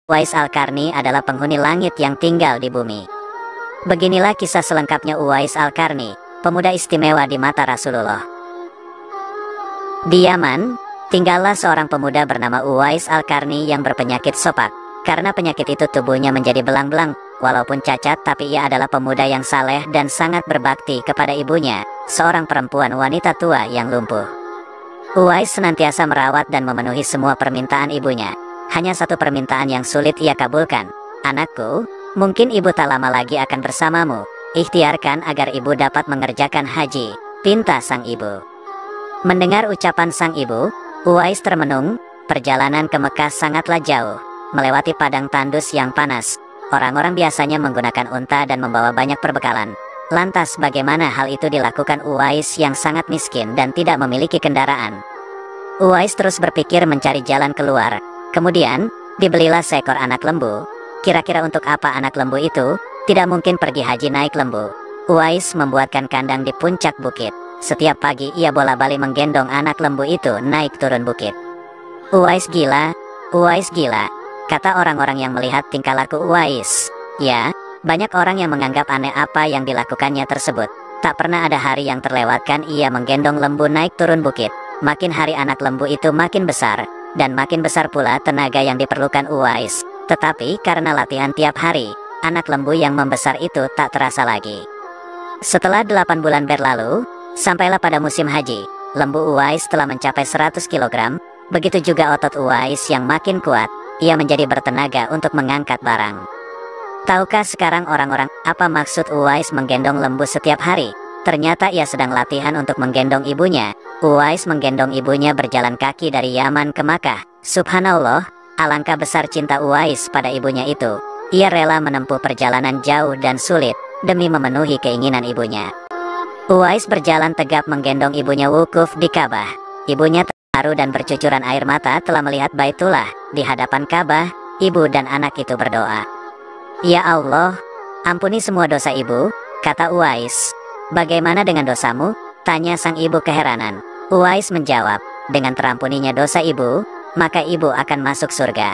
Uwais Al-Qarni adalah penghuni langit yang tinggal di bumi. Beginilah kisah selengkapnya Uwais Al-Qarni, pemuda istimewa di mata Rasulullah. Di Yaman, tinggallah seorang pemuda bernama Uwais Al-Qarni yang berpenyakit sopak. Karena penyakit itu tubuhnya menjadi belang-belang. Walaupun cacat, tapi ia adalah pemuda yang saleh dan sangat berbakti kepada ibunya, seorang perempuan wanita tua yang lumpuh. Uwais senantiasa merawat dan memenuhi semua permintaan ibunya. Hanya satu permintaan yang sulit ia kabulkan. "Anakku, mungkin ibu tak lama lagi akan bersamamu. Ikhtiarkan agar ibu dapat mengerjakan haji," pinta sang ibu. Mendengar ucapan sang ibu, Uwais termenung. Perjalanan ke Mekah sangatlah jauh, melewati padang tandus yang panas. Orang-orang biasanya menggunakan unta dan membawa banyak perbekalan. Lantas bagaimana hal itu dilakukan Uwais yang sangat miskin dan tidak memiliki kendaraan? Uwais terus berpikir mencari jalan keluar. Kemudian, dibelilah seekor anak lembu. Kira-kira untuk apa anak lembu itu? Tidak mungkin pergi haji naik lembu. Uwais membuatkan kandang di puncak bukit. Setiap pagi ia bola-balik menggendong anak lembu itu naik turun bukit. Uwais gila, Uwais gila, kata orang-orang yang melihat tingkah laku Uwais. Ya, banyak orang yang menganggap aneh apa yang dilakukannya tersebut. Tak pernah ada hari yang terlewatkan ia menggendong lembu naik turun bukit. Makin hari anak lembu itu makin besar, dan makin besar pula tenaga yang diperlukan Uwais. Tetapi karena latihan tiap hari, anak lembu yang membesar itu tak terasa lagi. Setelah 8 bulan berlalu, sampailah pada musim haji. Lembu Uwais telah mencapai 100 kg. Begitu juga otot Uwais yang makin kuat. Ia menjadi bertenaga untuk mengangkat barang. Tahukah sekarang orang-orang apa maksud Uwais menggendong lembu setiap hari? Ternyata ia sedang latihan untuk menggendong ibunya. Uwais menggendong ibunya berjalan kaki dari Yaman ke Makkah. Subhanallah, alangkah besar cinta Uwais pada ibunya itu. Ia rela menempuh perjalanan jauh dan sulit demi memenuhi keinginan ibunya. Uwais berjalan tegap menggendong ibunya wukuf di Ka'bah. Ibunya terharu dan bercucuran air mata telah melihat Baitullah. Di hadapan Ka'bah, ibu dan anak itu berdoa. "Ya Allah, ampuni semua dosa ibu," kata Uwais. "Bagaimana dengan dosamu?" tanya sang ibu keheranan. Uwais menjawab, "Dengan terampuninya dosa ibu, maka ibu akan masuk surga.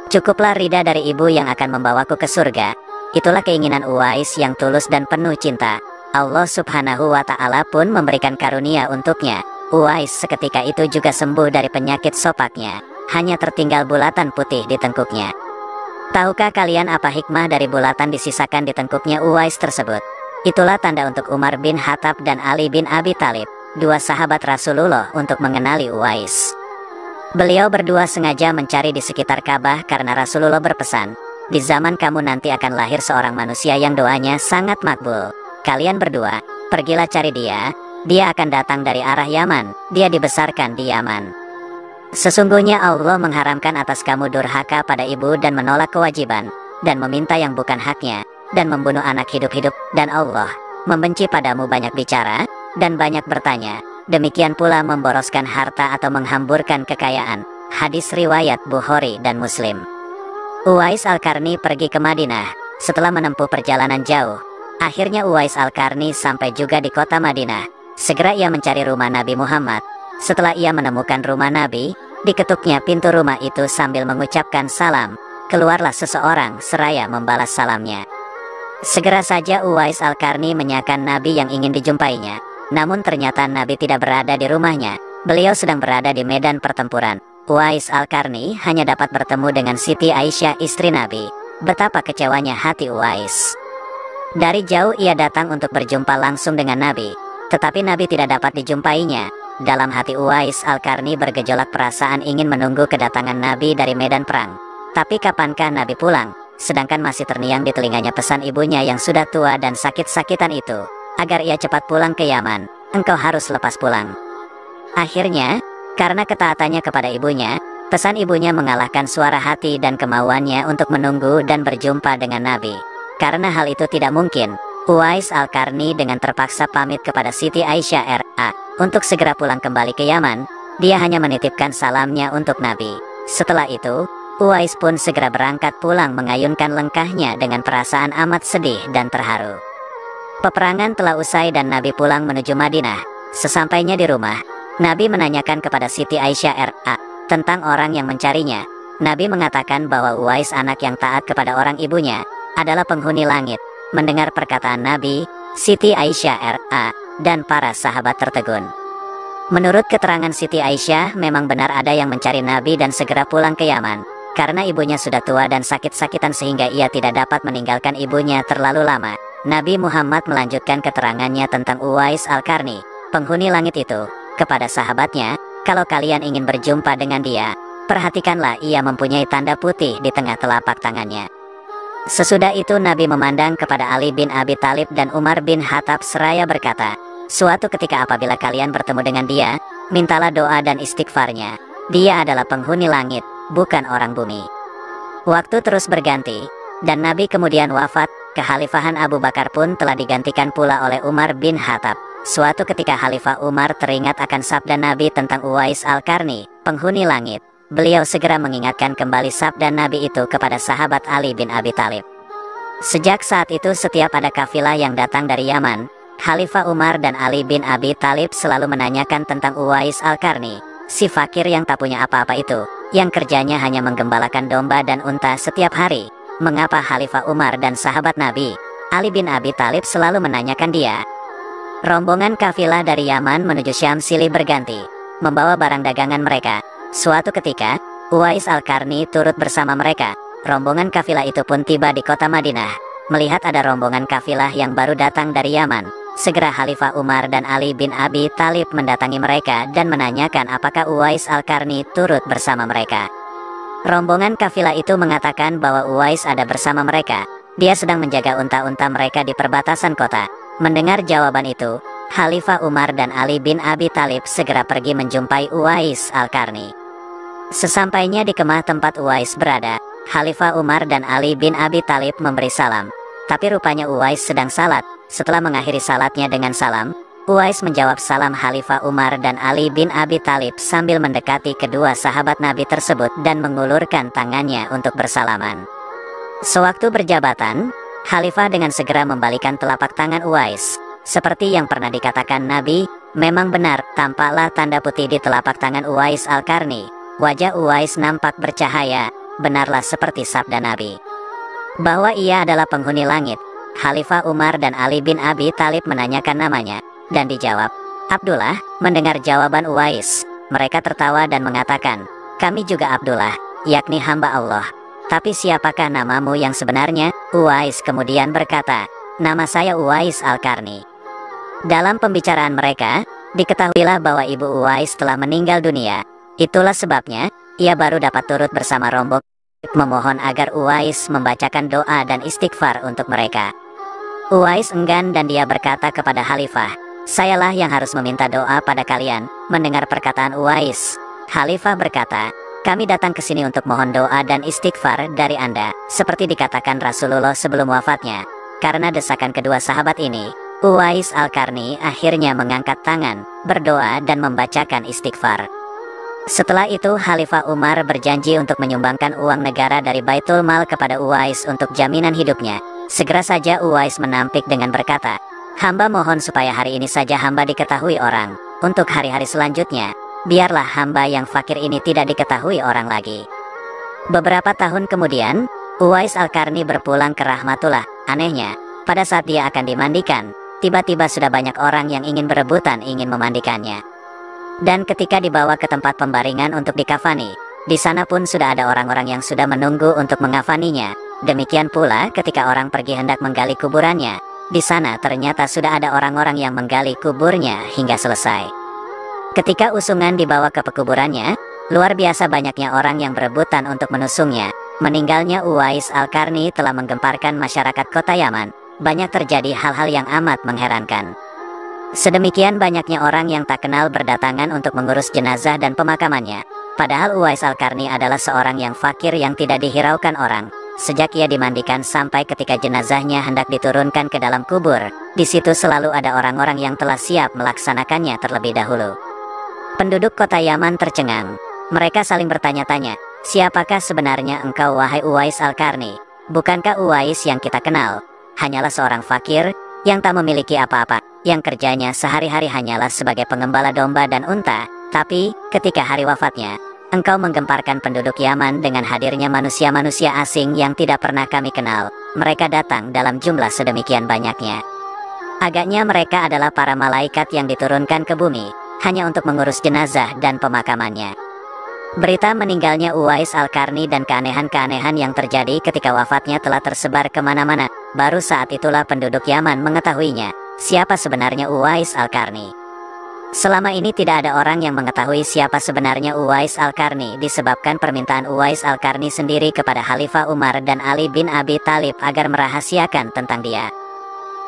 Cukuplah ridha dari ibu yang akan membawaku ke surga." Itulah keinginan Uwais yang tulus dan penuh cinta. Allah Subhanahu wa Ta'ala pun memberikan karunia untuknya. Uwais seketika itu juga sembuh dari penyakit sopaknya. Hanya tertinggal bulatan putih di tengkuknya. Tahukah kalian apa hikmah dari bulatan disisakan di tengkuknya Uwais tersebut? Itulah tanda untuk Umar bin Khattab dan Ali bin Abi Thalib, dua sahabat Rasulullah, untuk mengenali Uwais. Beliau berdua sengaja mencari di sekitar Ka'bah karena Rasulullah berpesan, "Di zaman kamu nanti akan lahir seorang manusia yang doanya sangat makbul. Kalian berdua, pergilah cari dia. Dia akan datang dari arah Yaman. Dia dibesarkan di Yaman. Sesungguhnya Allah mengharamkan atas kamu durhaka pada ibu dan menolak kewajiban, dan meminta yang bukan haknya, dan membunuh anak hidup-hidup, dan Allah membenci padamu banyak bicara, dan banyak bertanya, demikian pula memboroskan harta atau menghamburkan kekayaan." Hadis riwayat Bukhari dan Muslim. Uwais Al-Qarni pergi ke Madinah. Setelah menempuh perjalanan jauh, akhirnya Uwais Al-Qarni sampai juga di kota Madinah. Segera ia mencari rumah Nabi Muhammad. Setelah ia menemukan rumah Nabi, diketuknya pintu rumah itu sambil mengucapkan salam. Keluarlah seseorang seraya membalas salamnya. Segera saja Uwais Al-Qarni menyakan Nabi yang ingin dijumpainya. Namun ternyata Nabi tidak berada di rumahnya. Beliau sedang berada di medan pertempuran. Uwais Al-Qarni hanya dapat bertemu dengan Siti Aisyah, istri Nabi. Betapa kecewanya hati Uwais. Dari jauh ia datang untuk berjumpa langsung dengan Nabi. Tetapi Nabi tidak dapat dijumpainya. Dalam hati Uwais Al-Qarni bergejolak perasaan ingin menunggu kedatangan Nabi dari medan perang. Tapi kapankah Nabi pulang? Sedangkan masih terngiang di telinganya pesan ibunya yang sudah tua dan sakit-sakitan itu, agar ia cepat pulang ke Yaman. "Engkau harus lepas pulang." Akhirnya, karena ketaatannya kepada ibunya, pesan ibunya mengalahkan suara hati dan kemauannya untuk menunggu dan berjumpa dengan Nabi. Karena hal itu tidak mungkin, Uwais Al-Qarni dengan terpaksa pamit kepada Siti Aisyah R.A. untuk segera pulang kembali ke Yaman. Dia hanya menitipkan salamnya untuk Nabi. Setelah itu, Uwais pun segera berangkat pulang mengayunkan lengkahnya dengan perasaan amat sedih dan terharu. Peperangan telah usai dan Nabi pulang menuju Madinah. Sesampainya di rumah, Nabi menanyakan kepada Siti Aisyah R.A. tentang orang yang mencarinya. Nabi mengatakan bahwa Uwais anak yang taat kepada orang ibunya adalah penghuni langit. Mendengar perkataan Nabi, Siti Aisyah R.A. dan para sahabat tertegun. Menurut keterangan Siti Aisyah, memang benar ada yang mencari Nabi dan segera pulang ke Yaman, karena ibunya sudah tua dan sakit-sakitan sehingga ia tidak dapat meninggalkan ibunya terlalu lama. Nabi Muhammad melanjutkan keterangannya tentang Uwais Al-Qarni, penghuni langit itu, kepada sahabatnya, kalau kalian ingin berjumpa dengan dia, perhatikanlah ia mempunyai tanda putih di tengah telapak tangannya. Sesudah itu Nabi memandang kepada Ali bin Abi Thalib dan Umar bin Khattab seraya berkata, suatu ketika apabila kalian bertemu dengan dia, mintalah doa dan istighfarnya. Dia adalah penghuni langit, bukan orang bumi. Waktu terus berganti, dan Nabi kemudian wafat. Kekhalifahan Abu Bakar pun telah digantikan pula oleh Umar bin Khattab. Suatu ketika Khalifah Umar teringat akan sabda Nabi tentang Uwais Al-Qarni, penghuni langit. Beliau segera mengingatkan kembali sabda Nabi itu kepada sahabat Ali bin Abi Thalib. Sejak saat itu setiap ada kafilah yang datang dari Yaman, Khalifah Umar dan Ali bin Abi Thalib selalu menanyakan tentang Uwais Al-Qarni, si fakir yang tak punya apa-apa itu, yang kerjanya hanya menggembalakan domba dan unta setiap hari. Mengapa Khalifah Umar dan sahabat Nabi, Ali bin Abi Thalib selalu menanyakan dia? Rombongan kafilah dari Yaman menuju Syam silih berganti, membawa barang dagangan mereka. Suatu ketika, Uwais Al-Qarni turut bersama mereka. Rombongan kafilah itu pun tiba di kota Madinah. Melihat ada rombongan kafilah yang baru datang dari Yaman, segera Khalifah Umar dan Ali bin Abi Thalib mendatangi mereka dan menanyakan apakah Uwais Al-Qarni turut bersama mereka. Rombongan kafilah itu mengatakan bahwa Uwais ada bersama mereka. Dia sedang menjaga unta-unta mereka di perbatasan kota. Mendengar jawaban itu, Khalifah Umar dan Ali bin Abi Thalib segera pergi menjumpai Uwais Al-Qarni. Sesampainya di kemah tempat Uwais berada, Khalifah Umar dan Ali bin Abi Thalib memberi salam. Tapi rupanya Uwais sedang salat. Setelah mengakhiri salatnya dengan salam, Uwais menjawab salam Khalifah Umar dan Ali bin Abi Thalib sambil mendekati kedua sahabat Nabi tersebut dan mengulurkan tangannya untuk bersalaman. Sewaktu berjabatan, Khalifah dengan segera membalikan telapak tangan Uwais. Seperti yang pernah dikatakan Nabi, memang benar tampaklah tanda putih di telapak tangan Uwais Al-Qarni. Wajah Uwais nampak bercahaya, benarlah seperti sabda Nabi bahwa ia adalah penghuni langit. Khalifah Umar dan Ali bin Abi Thalib menanyakan namanya, dan dijawab, Abdullah. Mendengar jawaban Uwais, mereka tertawa dan mengatakan, kami juga Abdullah, yakni hamba Allah. Tapi siapakah namamu yang sebenarnya? Uwais kemudian berkata, nama saya Uwais Al-Qarni. Dalam pembicaraan mereka, diketahuilah bahwa ibu Uwais telah meninggal dunia. Itulah sebabnya, ia baru dapat turut bersama rombongan memohon agar Uwais membacakan doa dan istighfar untuk mereka. Uwais enggan dan dia berkata kepada Khalifah, sayalah yang harus meminta doa pada kalian. Mendengar perkataan Uwais, Khalifah berkata, kami datang ke sini untuk mohon doa dan istighfar dari Anda, seperti dikatakan Rasulullah sebelum wafatnya. Karena desakan kedua sahabat ini, Uwais Al-Qarni akhirnya mengangkat tangan, berdoa dan membacakan istighfar. Setelah itu Khalifah Umar berjanji untuk menyumbangkan uang negara dari Baitul Mal kepada Uwais untuk jaminan hidupnya. Segera saja Uwais menampik dengan berkata, hamba mohon supaya hari ini saja hamba diketahui orang. Untuk hari-hari selanjutnya, biarlah hamba yang fakir ini tidak diketahui orang lagi. Beberapa tahun kemudian, Uwais Al-Qarni berpulang ke Rahmatullah. Anehnya, pada saat dia akan dimandikan, tiba-tiba sudah banyak orang yang ingin berebutan ingin memandikannya. Dan ketika dibawa ke tempat pembaringan untuk dikafani, di sana pun sudah ada orang-orang yang sudah menunggu untuk mengafaninya. Demikian pula ketika orang pergi hendak menggali kuburannya, di sana ternyata sudah ada orang-orang yang menggali kuburnya hingga selesai. Ketika usungan dibawa ke pekuburannya, luar biasa banyaknya orang yang berebutan untuk menusungnya. Meninggalnya Uwais Al-Qarni telah menggemparkan masyarakat kota Yaman. Banyak terjadi hal-hal yang amat mengherankan. Sedemikian banyaknya orang yang tak kenal berdatangan untuk mengurus jenazah dan pemakamannya. Padahal Uwais Al-Qarni adalah seorang yang fakir yang tidak dihiraukan orang. Sejak ia dimandikan sampai ketika jenazahnya hendak diturunkan ke dalam kubur, di situ selalu ada orang-orang yang telah siap melaksanakannya terlebih dahulu. Penduduk kota Yaman tercengang. Mereka saling bertanya-tanya, siapakah sebenarnya engkau wahai Uwais Al-Qarni? Bukankah Uwais yang kita kenal hanyalah seorang fakir yang tak memiliki apa-apa, yang kerjanya sehari-hari hanyalah sebagai pengembala domba dan unta? Tapi ketika hari wafatnya, Engkau menggemparkan penduduk Yaman dengan hadirnya manusia-manusia asing yang tidak pernah kami kenal. Mereka datang dalam jumlah sedemikian banyaknya. Agaknya mereka adalah para malaikat yang diturunkan ke bumi, hanya untuk mengurus jenazah dan pemakamannya. Berita meninggalnya Uwais Al-Qarni dan keanehan-keanehan yang terjadi ketika wafatnya telah tersebar kemana-mana. Baru saat itulah penduduk Yaman mengetahuinya, siapa sebenarnya Uwais Al-Qarni. Selama ini tidak ada orang yang mengetahui siapa sebenarnya Uwais Al-Qarni disebabkan permintaan Uwais Al-Qarni sendiri kepada Khalifah Umar dan Ali bin Abi Thalib agar merahasiakan tentang dia.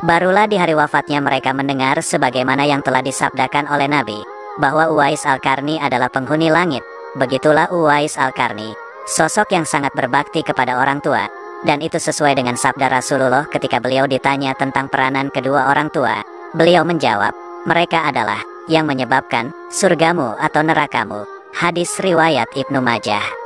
Barulah di hari wafatnya mereka mendengar sebagaimana yang telah disabdakan oleh Nabi, bahwa Uwais Al-Qarni adalah penghuni langit. Begitulah Uwais Al-Qarni, sosok yang sangat berbakti kepada orang tua, dan itu sesuai dengan sabda Rasulullah ketika beliau ditanya tentang peranan kedua orang tua. Beliau menjawab, mereka adalah yang menyebabkan surgamu atau nerakamu. Hadis riwayat Ibnu Majah.